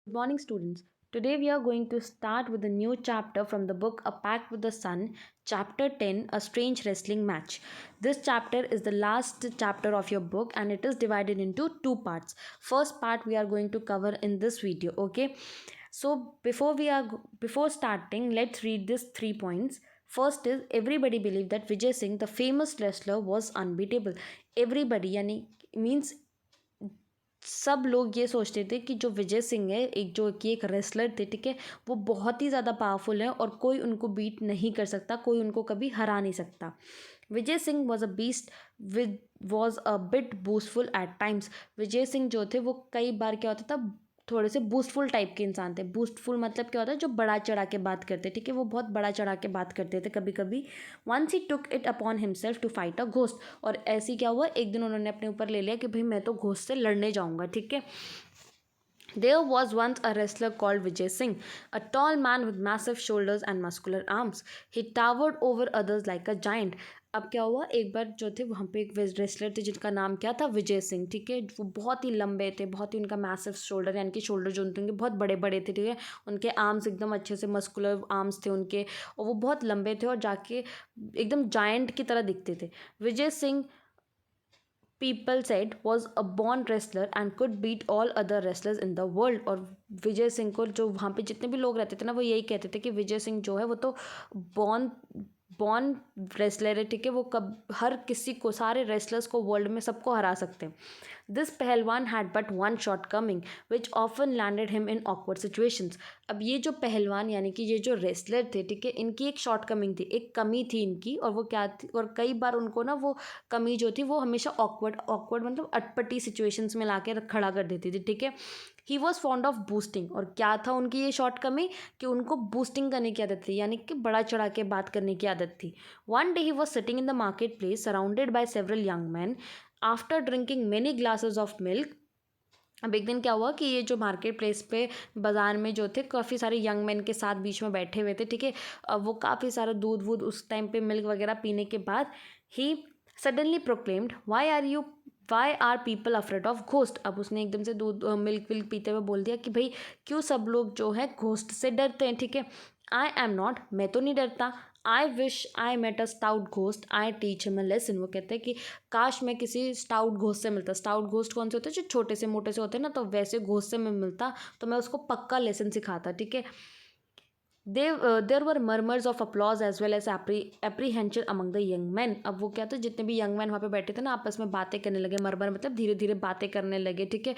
Good morning, students. Today we are going to start with a new chapter from the book A Pact with the Sun, chapter 10, A Strange Wrestling Match. This chapter is the last chapter of your book and it is divided into two parts. First part we are going to cover in this video, okay? So before starting, let's read these 3 points. First is everybody believed that Vijay Singh, the famous wrestler, was unbeatable. Everybody, yani means सब लोग ये सोचते थे कि जो विजय सिंह है एक wrestler थे, ठीक है, वो बहुत ही ज़्यादा पावरफुल है और कोई उनको बीट नहीं कर सकता, कोई उनको कभी हरा नहीं सकता. Vijay Singh was a beast with was a bit boastful at times. Vijay Singh जो थे वो कई बार क्या होता था, थोड़े से बूस्टफुल टाइप के इंसान थे. बूस्टफुल मतलब क्या होता है, जो बड़ा चढ़ा के बात करते, ठीक है, वो बहुत बड़ा चढ़ा के बात करते थे कभी कभी. Once he took it upon himself to fight a ghost. और ऐसी क्या हुआ, एक दिन उन्होंने अपने ऊपर ले लिया कि भाई मैं तो घोस्ट से लड़ने जाऊंगा, ठीक है. There was once a wrestler called Vijay Singh, a tall man with massive shoulders and muscular arms. He towered over others like a giant. अब क्या हुआ, एक बार जो थे वहाँ पे एक रेसलर थे जिनका नाम क्या था, विजय सिंह, ठीक है. वो बहुत ही लंबे थे, बहुत ही उनका मैसिव शोल्डर, यानी कि शोल्डर जो उनके बहुत बड़े बड़े थे, ठीक है. उनके आर्म्स एकदम अच्छे से मस्कुलर आर्म्स थे उनके, और वो बहुत लंबे थे और जाके एकदम जायंट की तरह दिखते थे. Vijay Singh, people said, was a born wrestler and could beat all other wrestlers in the world. और विजय सिंह को जो वहाँ पे जितने भी लोग रहते थे ना, वो यही कहते थे कि विजय सिंह जो है वो तो बॉर्न बॉर्न रेसलर है, ठीक है, वो कब हर किसी को, सारे रेसलर्स को वर्ल्ड में सबको हरा सकते हैं. दिस पहलवान had but one shot coming which often landed him in awkward situations. अब ये जो पहलवान यानी कि ये जो रेसलर थे, ठीक है, इनकी एक शॉर्ट कमिंग थी, एक कमी थी इनकी, और वो क्या थी, और कई बार उनको ना वो कमी जो थी वो हमेशा ऑकवर्ड ऑकवर्ड मतलब अटपटी सिचुएशंस में ला के खड़ा कर देती थी, ठीक है. He was fond of boosting. और क्या था उनकी ये शॉर्ट कमी, कि उनको बूस्टिंग करने की आदत थी, यानी कि बड़ा चढ़ा के बात करने की आदत थी. One day he was sitting in the market place surrounded by several young man after drinking many glasses of milk. अब एक दिन क्या हुआ कि ये जो मार्केट प्लेस पे बाज़ार में जो थे काफ़ी सारे यंग मैन के साथ बीच में बैठे हुए थे, ठीक है. अब वो काफ़ी सारा दूध वूध उस टाइम पे मिल्क वगैरह पीने के बाद ही suddenly proclaimed, why are people afraid of ghost. अब उसने एकदम से दूध मिल्क विल्क पीते हुए बोल दिया कि भाई क्यों सब लोग जो है घोस्ट से डरते हैं, ठीक है. आई एम नॉट, मैं तो नहीं डरता. I wish I met a stout ghost, I teach him a lesson. वो कहते हैं कि काश मैं किसी स्टाउट घोस्ट से मिलता. स्टाउट घोस्ट कौन से होते हैं, जो छोटे से मोटे से होते हैं ना, तो वैसे घोस्ट से मैं मिलता तो मैं उसको पक्का लेसन सिखाता, ठीक है. There were murmurs of applause as well as apprehension among the young man. अब वो क्या था, जितने भी यंग मैन वहाँ पे बैठे थे ना, आपस में बातें करने लगे. मरमर मतलब धीरे धीरे बातें करने लगे, ठीक है.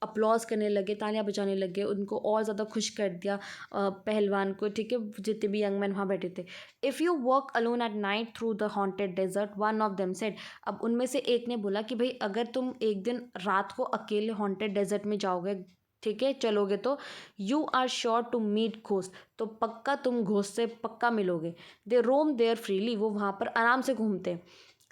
अपलॉज करने लगे, तालियां बजाने लगे, उनको और ज़्यादा खुश कर दिया पहलवान को, ठीक है, जितने भी यंग मैन वहाँ बैठे थे. If you walk alone at night through the haunted desert, one of them said. अब उनमें से एक ने बोला कि भाई अगर तुम एक दिन रात को अकेले हॉन्टेड डेजर्ट में जाओगे, ठीक है, चलोगे, तो you are sure to meet ghost. तो पक्का तुम घोस्ट से पक्का मिलोगे. They roam there freely. वो वहाँ पर आराम से घूमते.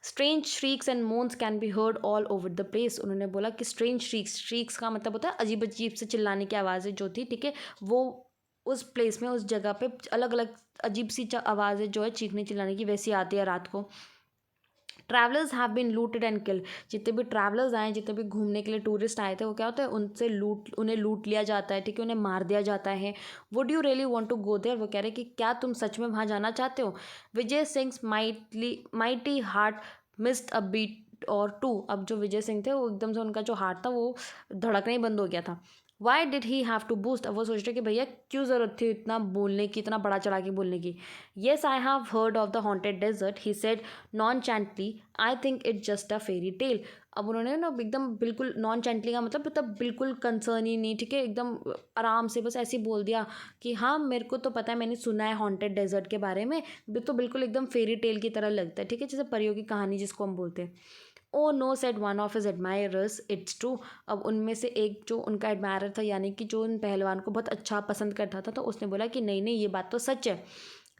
Strange shrieks and moans can be heard all over the place. उन्होंने बोला कि स्ट्रेंज श्रीक्स का मतलब होता है अजीब अजीब से चिल्लाने की आवाज़ें जो थी, ठीक है, वो उस प्लेस में, उस जगह पे अलग अलग अजीब सी आवाज़ें जो है चीखने चिल्लाने की वैसी आती है रात को. Travellers have been looted and killed. जितने भी ट्रैवलर्स आए, जितने भी घूमने के लिए टूरिस्ट आए थे, वो क्या होता है, उन्हें लूट लिया जाता है, ठीक है, उन्हें मार दिया जाता है. Would you really want to go there. वो कह रहे हैं कि क्या तुम सच में वहाँ जाना चाहते हो. Vijay Singh mighty heart missed a beat or two. अब जो विजय सिंह थे वो एकदम से उनका जो हार्ट था वो धड़कना ही बंद हो गया था. Why did he have to boast. अब वो सोच रहे कि भैया क्यों ज़रूरत थी इतना बोलने की, इतना बड़ा चढ़ा के बोलने की. Yes I have heard of the haunted desert, he said nonchalantly. I think it just a fairy tale. अब उन्होंने ना एकदम बिल्कुल नॉन चैंटली का मतलब बिल्कुल कंसर्न ही नहीं, ठीक है, एकदम आराम से बस ऐसे ही बोल दिया कि हाँ मेरे को तो पता है, मैंने सुना है हॉन्टेड डेजर्ट के बारे में, तो बिल्कुल एकदम फेरी टेल की तरह लगता है, ठीक है, जैसे परियों की कहानी जिसको हम बोलते हैं. Oh no said one of his admirers, it's true. अब उनमें से एक जो उनका एडमायरर था, यानी कि जो उन पहलवान को बहुत अच्छा पसंद करता था, तो उसने बोला कि नहीं नहीं ये बात तो सच है.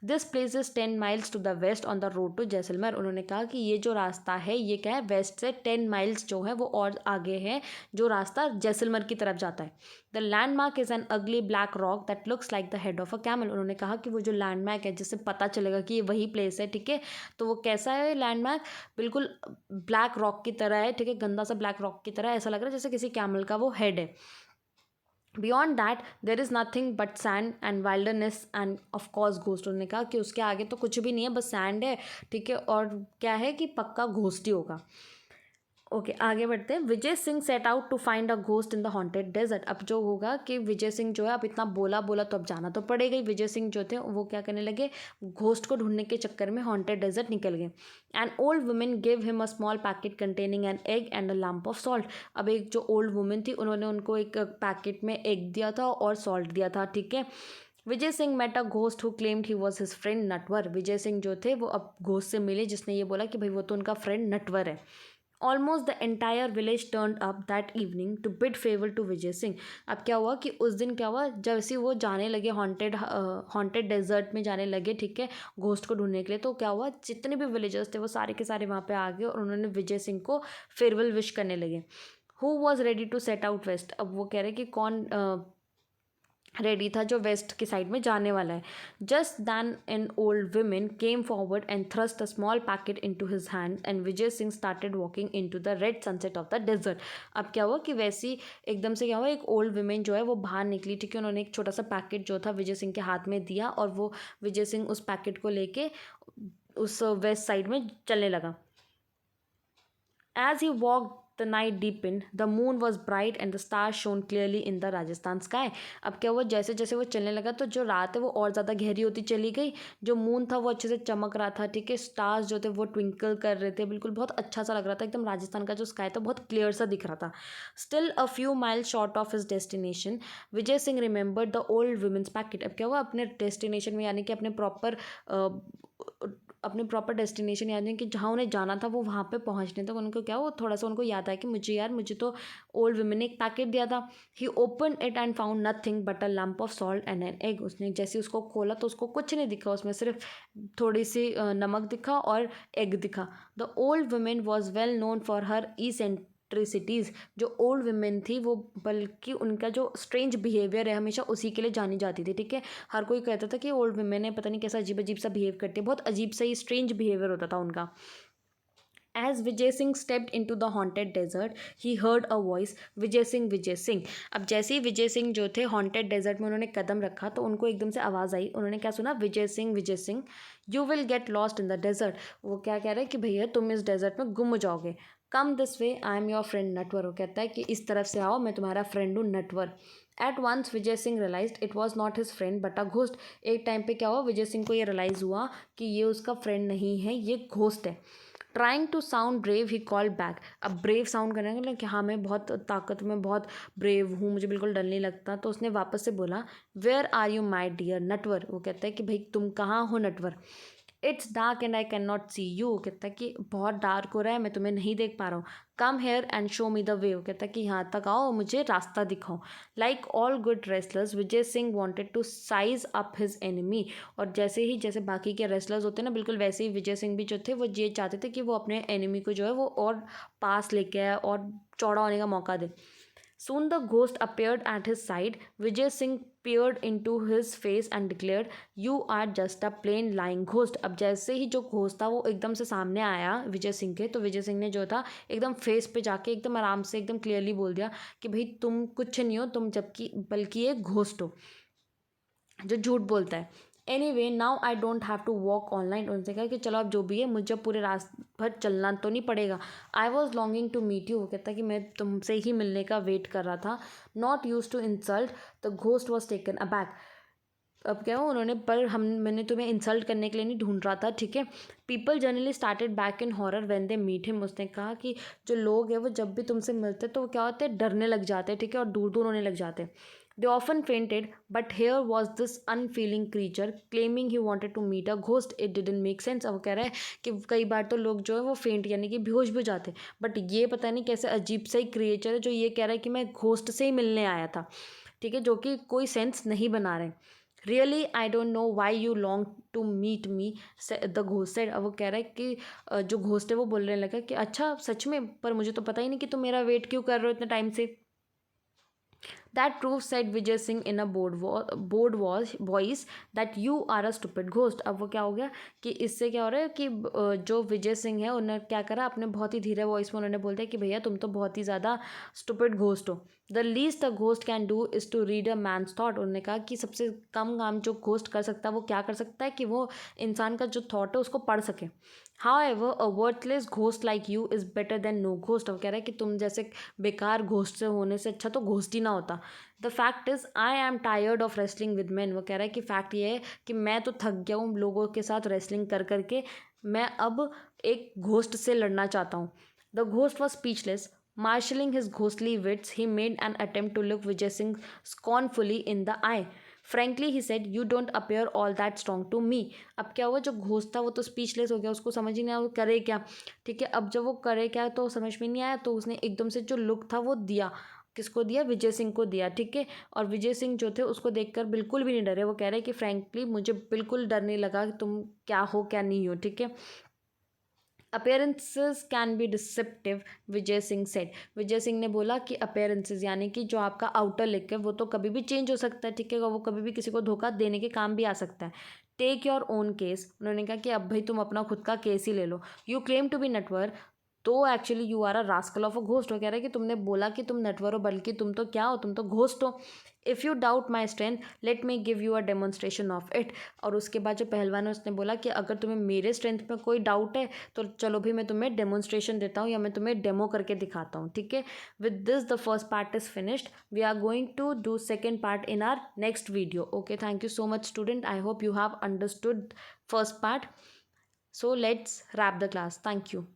This place is 10 miles to the west on the road to Jaisalmer. उन्होंने कहा कि ये जो रास्ता है ये क्या है, वेस्ट से 10 माइल्स जो है वो और आगे है, जो रास्ता जैसलमेर की तरफ जाता है. द लैंडमार्क इज एन अगली black rock that looks like the head of a camel. उन्होंने कहा कि वो जो लैंडमार्क है जिससे पता चलेगा कि ये वही प्लेस है, ठीक है, तो वो कैसा है लैंडमार्क, बिल्कुल ब्लैक रॉक की तरह है, ठीक है, गंदा सा ब्लैक रॉक की तरह, ऐसा लग रहा है जैसे किसी कैमल का वो हेड है. Beyond that there is nothing but sand and wildness end of course ghost. उन्होंने कहा कि उसके आगे तो कुछ भी नहीं है, बस सैंड है, ठीक है, और क्या है कि पक्का घोस्ट ही होगा। ओके आगे बढ़ते हैं। Vijay Singh set out to find a ghost in the haunted desert. अब जो होगा कि विजय सिंह जो है, अब इतना बोला बोला तो अब जाना तो पड़ेगा ही। विजय सिंह जो थे वो क्या करने लगे, घोस्ट को ढूंढने के चक्कर में हॉन्टेड डेजर्ट निकल गए। And old women give him a small packet containing an egg and a lump of salt. अब एक जो ओल्ड वुमेन थी उन्होंने उनको एक पैकेट में एग दिया था और सॉल्ट दिया था, ठीक है। Vijay Singh met a ghost who claimed he was his friend Natwar. Vijay Singh जो थे वो अब घोस्ट से मिले जिसने ये बोला कि भाई वो तो उनका फ्रेंड नटवर है। Almost the entire village turned up that evening to bid favour to Vijay Singh. अब क्या हुआ कि उस दिन क्या हुआ, जैसे वो जाने लगे हॉन्टेड डेजर्ट में जाने लगे, ठीक है, घोस्ट को ढूंढने के लिए, तो क्या हुआ, जितने भी विलेजर्स थे वो सारे के सारे वहाँ पे आ गए और उन्होंने विजय सिंह को फेयरवेल विश करने लगे। Who was ready to set out west. अब वो कह रहे कि कौन रेडी था जो वेस्ट की साइड में जाने वाला है। Just then an old women came forward and thrust a small packet into his hand and Vijay Singh started walking into the red sunset of the desert. अब क्या हुआ कि वैसी एकदम से क्या हुआ, एक ओल्ड वुमेन जो है वो बाहर निकली, ठीक है, उन्होंने एक छोटा सा पैकेट जो था विजय सिंह के हाथ में दिया और वो विजय सिंह उस पैकेट को लेके उस वेस्ट साइड में चलने लगा। As he walked, the night deepened. The moon was bright and the stars shone clearly in the Rajasthan sky. अब क्या हुआ, जैसे जैसे वो चलने लगा तो जो रात है वो और ज़्यादा गहरी होती चली गई, जो मून था वो अच्छे से चमक रहा था, ठीक है, स्टार्स जो थे वो ट्विंकल कर रहे थे, बिल्कुल बहुत अच्छा सा लग रहा था, एकदम राजस्थान का जो स्काई था बहुत क्लियर सा दिख रहा था। Still a few mile short of his destination Vijay Singh remembered the old women's packet. अब क्या हुआ, अपने डेस्टिनेशन में यानी कि अपने प्रॉपर डेस्टिनेशन यानी कि जहाँ उन्हें जाना था वो वहाँ पे पहुँचने तक उनको क्या, वो थोड़ा सा उनको याद आया कि मुझे यार, मुझे तो ओल्ड वुमेन ने एक पैकेट दिया था। He open it and found nothing but a lump of salt and an egg. उसने जैसे उसको खोला तो उसको कुछ नहीं दिखा, उसमें सिर्फ थोड़ी सी नमक दिखा और एग दिखा। The old woman was well known for her eccentricities. जो ओल्ड वुमेन थी वो, बल्कि उनका जो स्ट्रेंज बिहेवियर है हमेशा उसी के लिए जानी जाती थी, ठीक है। हर कोई कहता था कि ओल्ड वुमेन है, पता नहीं कैसा अजीब अजीब सा बिहेव करती है, बहुत अजीब सा ही स्ट्रेंज बिहेवियर होता था उनका। As Vijay Singh stepped into the haunted desert, he heard a voice, Vijay Singh विजय सिंह। अब जैसे ही विजय सिंह जो थे हॉन्टेड डेजर्ट में उन्होंने कदम रखा तो उनको एकदम से आवाज़ आई, उन्होंने क्या सुना, Vijay Singh you will get lost in the desert. वो क्या कह रहे हैं कि भैया तुम इस डेजर्ट में गुम हो जाओगे। Come this way, I am your friend Natwar. वो कहता है कि इस तरफ से आओ, मैं तुम्हारा फ्रेंड हूँ Natwar. At once Vijay Singh realise it was not his friend but a ghost. एक टाइम पे क्या हुआ, विजय सिंह को ये रियलाइज़ हुआ कि ये उसका फ्रेंड नहीं है, ये घोस्ट है। Trying to sound brave he called back. अब ब्रेव साउंड करने का कि हाँ मैं बहुत ताकत में बहुत ब्रेव हूँ, मुझे बिल्कुल डर नहीं लगता, तो उसने वापस से बोला, where are you my dear Natwar. वो कहता है कि भाई तुम कहाँ हो Natwar. It's dark and I can not see you. कहता है कि बहुत डार्क हो रहा है, मैं तुम्हें नहीं देख पा रहा हूँ। Come here and show me the way. कहता है कि यहाँ तक आओ, मुझे रास्ता दिखाओ। Like all good wrestlers Vijay Singh wanted to size up his enemy. और जैसे बाकी के रेसलर्स होते हैं ना, बिल्कुल वैसे ही विजय सिंह भी जो थे वो ये चाहते थे कि वो अपने एनिमी को जो है वो और पास लेके आए और चौड़ा होने का मौका दे। Soon the ghost appeared at his side. Vijay Singh peered into his face and declared, "You are just a plain lying ghost." अब जैसे ही जो घोस्ट था वो एकदम से सामने आया विजय सिंह के, तो विजय सिंह ने जो था एकदम फेस पे जाके एकदम आराम से एकदम क्लियरली बोल दिया कि भाई तुम कुछ नहीं हो, तुम जबकि बल्कि एक घोस्ट हो जो झूठ बोलता है। Anyway now I don't have to walk online. उनसे कहा कि चलो अब जो भी है मुझे पूरे रास्ते भर चलना तो नहीं पड़ेगा। I was longing to meet you. वो कहता है कि मैं तुमसे ही मिलने का वेट कर रहा था। Not used to insult the ghost was taken aback. अब क्या हुआ उन्होंने, पर मैंने तुम्हें इंसल्ट करने के लिए नहीं ढूंढ रहा था, ठीक है। People generally started back in horror when they meet him. उसने कहा कि जो लोग हैं वो जब भी तुमसे मिलते तो वो क्या होते हैं, डरने लग जाते हैं, ठीक है, और दूर दूर होने लग जाते हैं। They often fainted but here was this unfeeling creature claiming he wanted to meet a ghost. It didn't make sense. अब वो कह रहा है कि कई बार तो लोग जो है वो फेंट यानी कि बेहोश भी हो जाते हैं, बट ये पता नहीं कैसे अजीब सा ही क्रिएचर है जो ये कह रहा है कि मैं घोस्ट से ही मिलने आया था, ठीक है, जो कि कोई सेंस नहीं बना रहे। Really I don't know why you long to meet me the ghost said. अब वो कह रहा है कि जो घोस्ट है वो बोलने लगा कि अच्छा सच में, पर मुझे तो पता ही नहीं कि तुम मेरा वेट क्यों कर रहे हो इतने टाइम से। That proof, said Vijay Singh in a voice, that you are a stupid ghost. अब वो क्या हो गया कि इससे क्या हो रहा है कि जो विजय सिंह है उन्होंने क्या करा, अपने बहुत ही धीरे वॉइस में उन्होंने बोल दिया कि भैया तुम तो बहुत ही ज़्यादा स्टूपिड घोस्ट हो. The least a ghost can do is to read a man's thought. उन्होंने कहा कि सबसे कम काम जो घोस्ट कर सकता है वो क्या कर सकता है कि वो इंसान का जो थॉट है उसको पढ़ सके. However, a worthless ghost like you is better than no ghost. अब कह रहा है कि तुम जैसे बेकार घोस्ट से होने से अच्छा तो घोस्ट ही ना होता. The fact is I am tired of wrestling with man. वो कह रहा है कि फैक्ट ये है कि मैं तो थक गया हूँ लोगों के साथ रेसलिंग कर करके. मैं अब एक घोस्ट से लड़ना चाहता हूँ. The ghost was speechless. Marshalling his ghostly wits, he made an attempt to look Vijay Singh scornfully in the eye. Frankly, he said, "You don't appear all that strong to me." अब क्या हुआ, जो ghost था वो तो speechless हो गया, उसको समझ ही नहीं आया वो करे क्या. ठीक है, अब जब वो करे क्या तो समझ में नहीं आया, तो उसने एकदम से जो लुक था वो दिया. किसको दिया? विजय सिंह को दिया. ठीक है, और विजय सिंह जो थे उसको देखकर बिल्कुल भी नहीं डरे. वो कह रहे कि फ्रैंकली मुझे बिल्कुल डर नहीं लगा कि तुम क्या हो क्या नहीं हो. ठीक है. Appearances can be deceptive, Vijay Singh said. Vijay Singh ने बोला कि अपेयरेंसेस यानी कि जो आपका आउटर लुक है वो तो कभी भी चेंज हो सकता है. ठीक है, वो कभी भी किसी को धोखा देने के काम भी आ सकता है. Take your own case. उन्होंने कहा कि अब भाई तुम अपना खुद का केस ही ले लो. You claim to be Natwar, तो actually you are a rascal of a ghost. वो कह रहा है कि तुमने बोला कि तुम नटवर हो, बल्कि तुम तो क्या हो, तुम तो घोस्ट हो. If you doubt my strength, let me give you a demonstration of it. और उसके बाद जो पहलवान है उसने बोला कि अगर तुम्हें मेरे स्ट्रेंथ में कोई डाउट है तो चलो भी मैं तुम्हें डेमोन्स्ट्रेशन देता हूँ या मैं तुम्हें डेमो करके दिखाता हूँ. ठीक है. With this the first part is finished. We are going to do second part in our next video. Okay, thank you so much student. I hope you have understood first part. So let's wrap the class. Thank you.